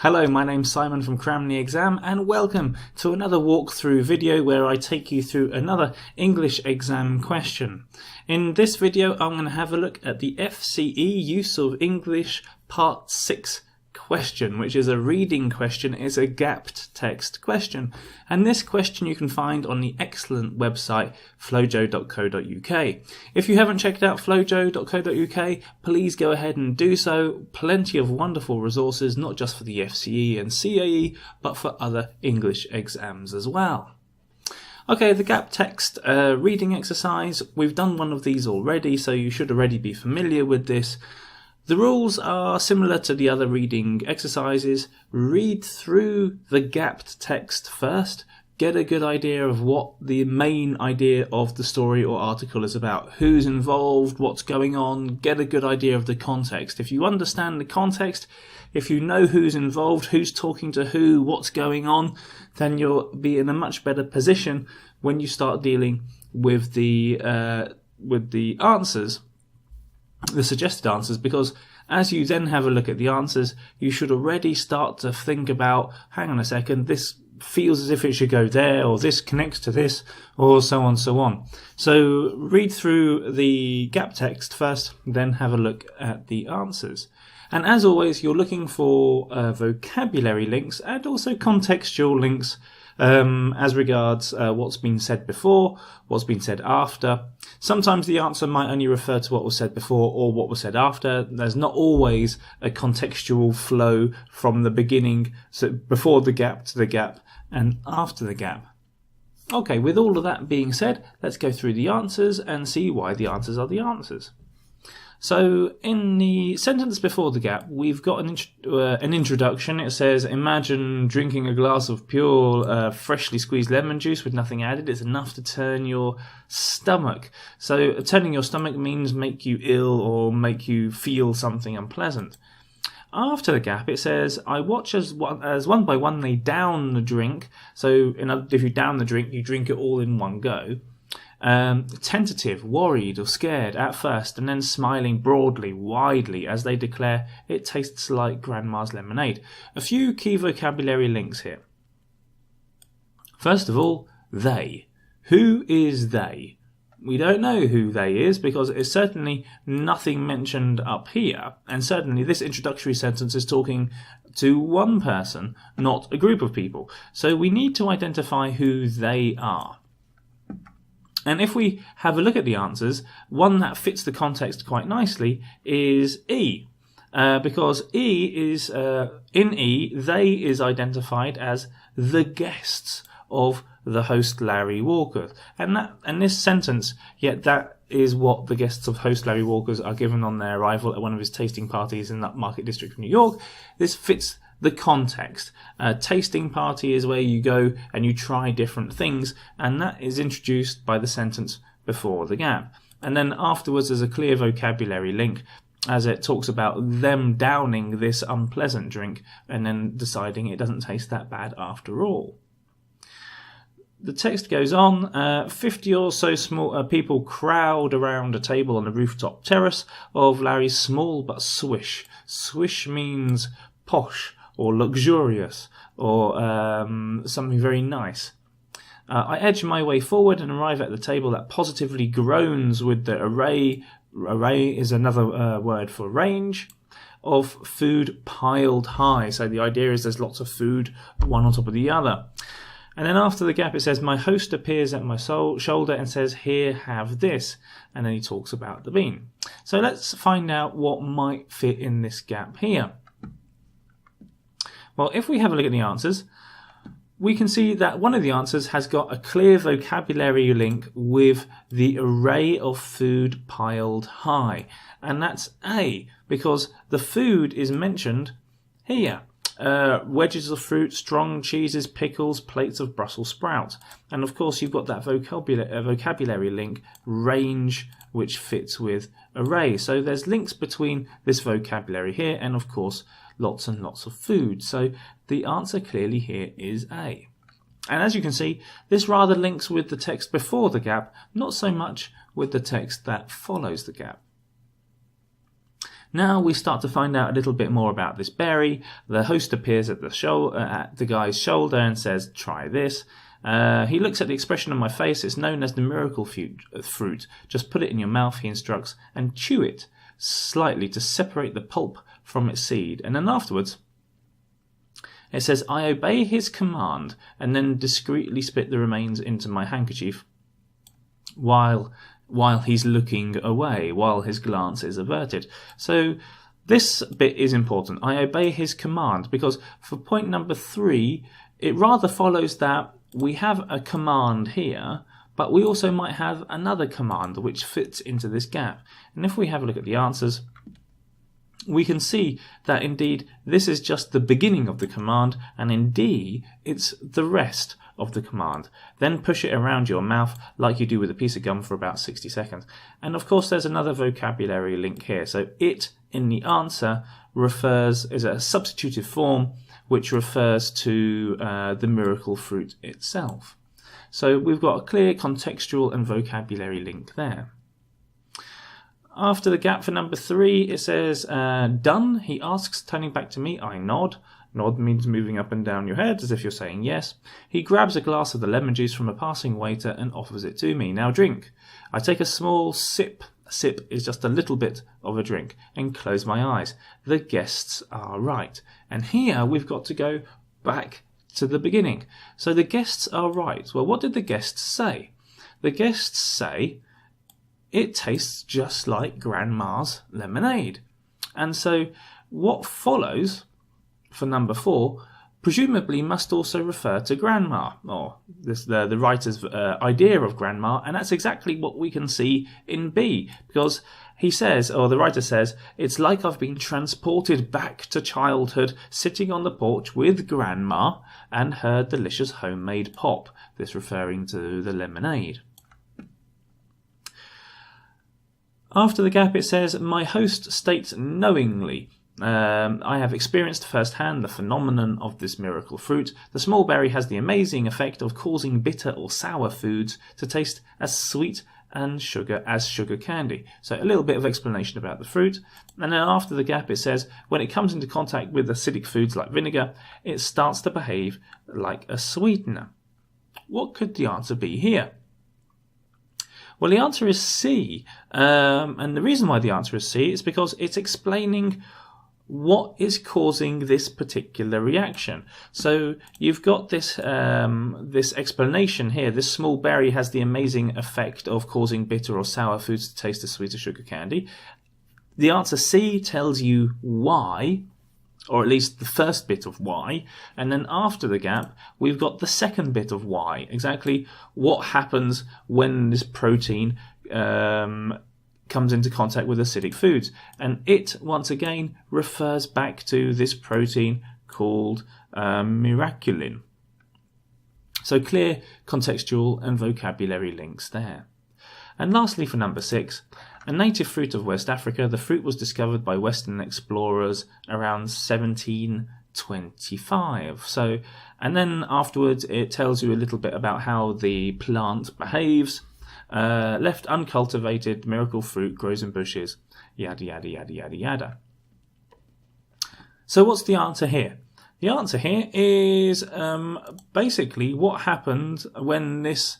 Hello, my name's Simon from CramTheExam and welcome to another walkthrough video where I take you through another English exam question. In this video I'm going to have a look at the FCE Use of English Part 6 question, which is a reading question. It's a gapped text question, and this question you can find on the excellent website flojo.co.uk. If you haven't checked out flojo.co.uk, please go ahead and do so. Plenty of wonderful resources, not just for the FCE and CAE, but for other English exams as well. Okay, the gap text reading exercise, we've done one of these already, so you should already be familiar with this. The rules are similar to the other reading exercises. Read through the gapped text first, get a good idea of what the main idea of the story or article is about, who's involved, what's going on, get a good idea of the context. If you understand the context, if you know who's involved, who's talking to who, what's going on, then you'll be in a much better position when you start dealing with the answers, the suggested answers, because as you then have a look at the answers, you should already start to think about, hang on a second, this feels as if it should go there, or this connects to this, or so on, so on. So read through the gap text first, then have a look at the answers. And as always, you're looking for vocabulary links and also contextual links as regards what's been said before, what's been said after. Sometimes the answer might only refer to what was said before or what was said after. There's not always a contextual flow from the beginning, so before the gap to the gap and after the gap. Okay, with all of that being said, let's go through the answers and see why the answers are the answers. So in the sentence before the gap, we've got an introduction. It says, imagine drinking a glass of pure, freshly squeezed lemon juice with nothing added. It's enough to turn your stomach. So turning your stomach means make you ill or make you feel something unpleasant. After the gap, it says, I watch as one by one they down the drink. So if you down the drink, you drink it all in one go. Tentative, worried or scared at first, and then smiling broadly, widely as they declare it tastes like Grandma's lemonade. A few key vocabulary links here. First of all, they. Who is they? We don't know who they is because it's certainly nothing mentioned up here, and certainly this introductory sentence is talking to one person, not a group of people. So we need to identify who they are. And if we have a look at the answers, one that fits the context quite nicely is E. Because E is, in E, they is identified as the guests of the host Larry Walker. And this sentence, yet that is what the guests of host Larry Walker are given on their arrival at one of his tasting parties in that Market District of New York. This fits the context. A tasting party is where you go and you try different things, and that is introduced by the sentence before the gap. And then afterwards there's a clear vocabulary link as it talks about them downing this unpleasant drink and then deciding it doesn't taste that bad after all. The text goes on, 50 or so small people crowd around a table on the rooftop terrace of Larry's small but swish. Swish means posh or luxurious or something very nice. I edge my way forward and arrive at the table that positively groans with the array is another word for range, of food piled high. So the idea is there's lots of food, one on top of the other. And then after the gap it says, my host appears at my shoulder and says, here, have this. And then he talks about the bean. So let's find out what might fit in this gap here. Well, if we have a look at the answers, we can see that one of the answers has got a clear vocabulary link with the array of food piled high. And that's A, because the food is mentioned here. Wedges of fruit, strong cheeses, pickles, plates of Brussels sprouts. And of course you've got that vocabulary link, range, which fits with array. So there's links between this vocabulary here and of course lots and lots of food. So the answer clearly here is A. And as you can see, this rather links with the text before the gap, not so much with the text that follows the gap. Now we start to find out a little bit more about this berry. The host appears at the guy's shoulder and says, "Try this." He looks at the expression on my face. It's known as the miracle fruit. Just put it in your mouth, he instructs, and chew it slightly to separate the pulp from its seed. And then afterwards, it says, "I obey his command," and then discreetly spit the remains into my handkerchief while he's looking away, while his glance is averted. So this bit is important. I obey his command, because for point number 3, it rather follows that we have a command here, but we also might have another command which fits into this gap. And if we have a look at the answers, we can see that indeed this is just the beginning of the command, and in D it's the rest of the command. Then push it around your mouth like you do with a piece of gum for about 60 seconds. And of course there's another vocabulary link here. So it in the answer is a substitutive form which refers to the miracle fruit itself. So we've got a clear contextual and vocabulary link there. After the gap for number 3, it says, "Done," he asks, turning back to me. I nod. Nod means moving up and down your head, as if you're saying yes. He grabs a glass of the lemon juice from a passing waiter and offers it to me. "Now drink." I take a small sip. A sip is just a little bit of a drink, and close my eyes. The guests are right. And here we've got to go back to the beginning. So the guests are right. Well, what did the guests say? The guests say, "It tastes just like Grandma's lemonade." And so what follows for number 4 presumably must also refer to Grandma, or the writer's idea of Grandma, and that's exactly what we can see in B, because he says, or the writer says, "It's like I've been transported back to childhood, sitting on the porch with Grandma and her delicious homemade pop," this referring to the lemonade. After the gap it says, "My host states knowingly, I have experienced firsthand the phenomenon of this miracle fruit. The small berry has the amazing effect of causing bitter or sour foods to taste as sweet and sugar candy." So a little bit of explanation about the fruit. And then after the gap it says, "When it comes into contact with acidic foods like vinegar, it starts to behave like a sweetener." What could the answer be here? Well, the answer is C. And the reason why the answer is C is because it's explaining what is causing this particular reaction. So you've got this explanation here. This small berry has the amazing effect of causing bitter or sour foods to taste as sweet as sugar candy. The answer C tells you why, or at least the first bit of why, and then after the gap we've got the second bit of why, exactly what happens when this protein comes into contact with acidic foods. And it, once again, refers back to this protein called miraculin. So clear contextual and vocabulary links there. And lastly, for number 6, a native fruit of West Africa, the fruit was discovered by Western explorers around 1725. So, and then afterwards it tells you a little bit about how the plant behaves. Left uncultivated, miracle fruit grows in bushes, yada yada yada yada yada. So what's the answer here? The answer here is basically what happened when this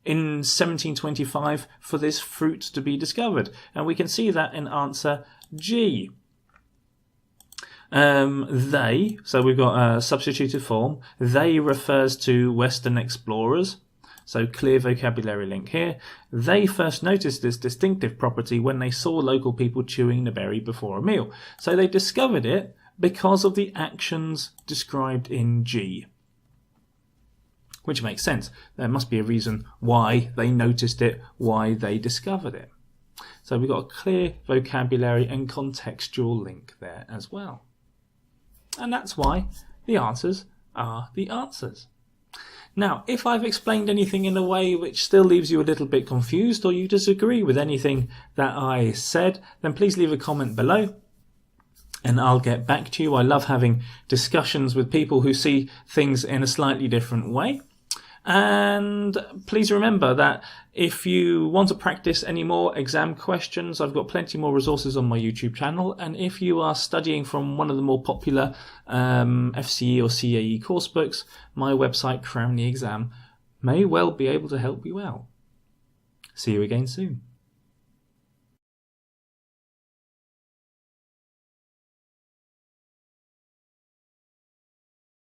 in 1725 for this fruit to be discovered, and we can see that in answer G. They, so we've got a substitutive form. They refers to Western explorers. So clear vocabulary link here. They first noticed this distinctive property when they saw local people chewing the berry before a meal. So they discovered it because of the actions described in G. Which makes sense. There must be a reason why they noticed it, why they discovered it. So we've got a clear vocabulary and contextual link there as well. And that's why the answers are the answers. Now, if I've explained anything in a way which still leaves you a little bit confused, or you disagree with anything that I said, then please leave a comment below and I'll get back to you. I love having discussions with people who see things in a slightly different way. And please remember that if you want to practice any more exam questions, I've got plenty more resources on my YouTube channel. And if you are studying from one of the more popular FCE or CAE course books, my website, CramTheExam, may well be able to help you out. See you again soon.